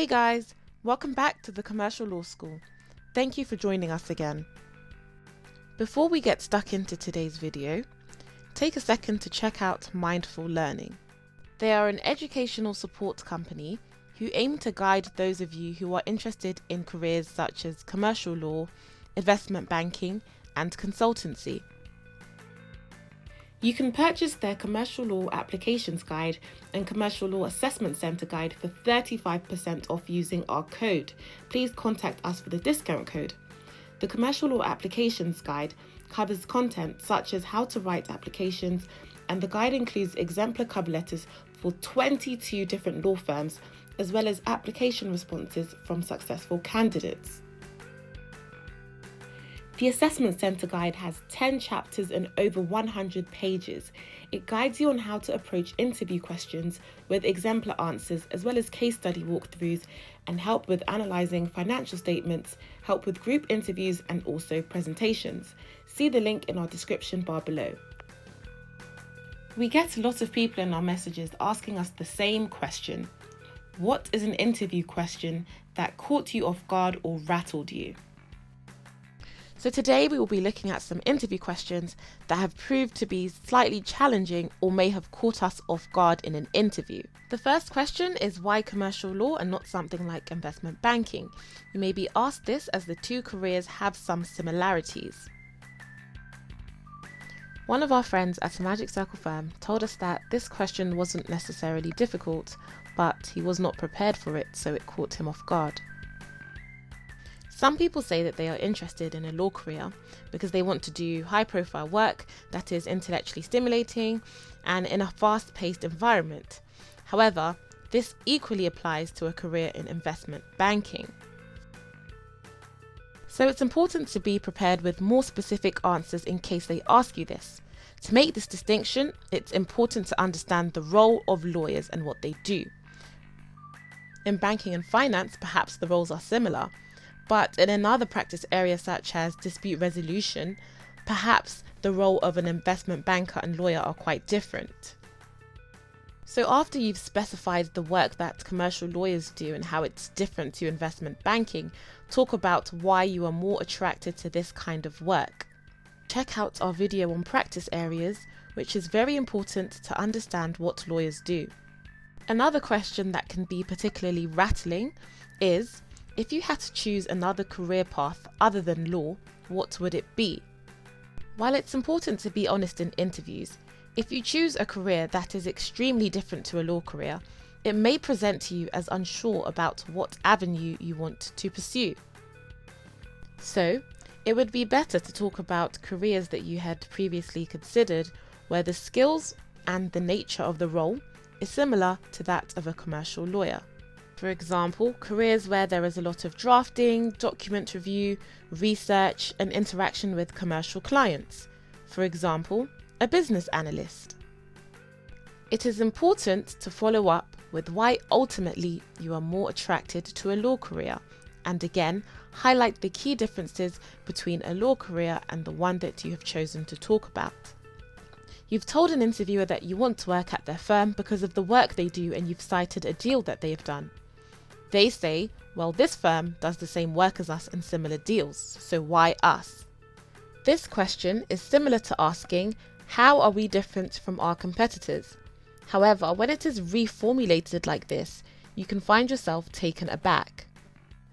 Hey guys, welcome back to the Commercial Law School. Thank you for joining us again. Before we get stuck into today's video, take a second to check out Mindful Learning. They are an educational support company who aim to guide those of you who are interested in careers such as commercial law, investment banking, and consultancy. You can purchase their Commercial Law Applications Guide and Commercial Law Assessment Centre Guide for 35% off using our code. Please contact us for the discount code. The Commercial Law Applications Guide covers content such as how to write applications, and the guide includes exemplar cover letters for 22 different law firms, as well as application responses from successful candidates. The Assessment Centre Guide has 10 chapters and over 100 pages. It guides you on how to approach interview questions with exemplar answers, as well as case study walkthroughs, and help with analysing financial statements, help with group interviews, and also presentations. See the link in our description bar below. We get a lot of people in our messages asking us the same question. What is an interview question that caught you off guard or rattled you? So today we will be looking at some interview questions that have proved to be slightly challenging or may have caught us off guard in an interview. The first question is why commercial law and not something like investment banking? You may be asked this as the two careers have some similarities. One of our friends at a Magic Circle firm told us that this question wasn't necessarily difficult, but he was not prepared for it, so it caught him off guard. Some people say that they are interested in a law career because they want to do high-profile work that is intellectually stimulating and in a fast-paced environment. However, this equally applies to a career in investment banking. So it's important to be prepared with more specific answers in case they ask you this. To make this distinction, it's important to understand the role of lawyers and what they do. In banking and finance, perhaps the roles are similar, but in another practice area such as dispute resolution, perhaps the role of an investment banker and lawyer are quite different. So after you've specified the work that commercial lawyers do and how it's different to investment banking, talk about why you are more attracted to this kind of work. Check out our video on practice areas, which is very important to understand what lawyers do. Another question that can be particularly rattling is, if you had to choose another career path other than law, what would it be? While it's important to be honest in interviews, if you choose a career that is extremely different to a law career, it may present to you as unsure about what avenue you want to pursue. So, it would be better to talk about careers that you had previously considered where the skills and the nature of the role is similar to that of a commercial lawyer. For example, careers where there is a lot of drafting, document review, research, and interaction with commercial clients. For example, a business analyst. It is important to follow up with why ultimately you are more attracted to a law career, and again, highlight the key differences between a law career and the one that you have chosen to talk about. You've told an interviewer that you want to work at their firm because of the work they do, and you've cited a deal that they have done. They say, well, this firm does the same work as us in similar deals, so why us? This question is similar to asking, how are we different from our competitors? However, when it is reformulated like this, you can find yourself taken aback.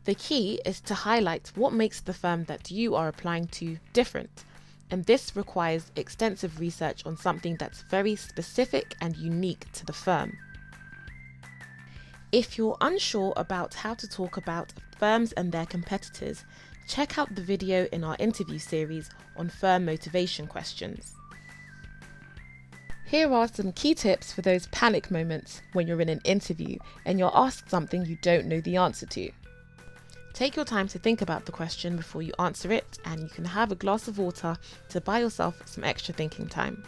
The key is to highlight what makes the firm that you are applying to different, and this requires extensive research on something that's very specific and unique to the firm. If you're unsure about how to talk about firms and their competitors, check out the video in our interview series on firm motivation questions. Here are some key tips for those panic moments when you're in an interview and you're asked something you don't know the answer to. Take your time to think about the question before you answer it, and you can have a glass of water to buy yourself some extra thinking time.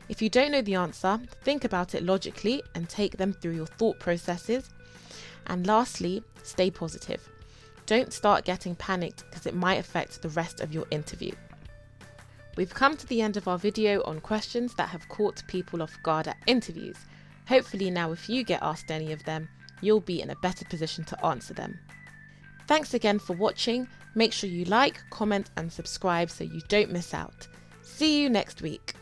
If you don't know the answer, think about it logically and take them through your thought processes. And lastly, stay positive. Don't start getting panicked because it might affect the rest of your interview. We've come to the end of our video on questions that have caught people off guard at interviews. Hopefully now if you get asked any of them, you'll be in a better position to answer them. Thanks again for watching. Make sure you like, comment and subscribe so you don't miss out. See you next week.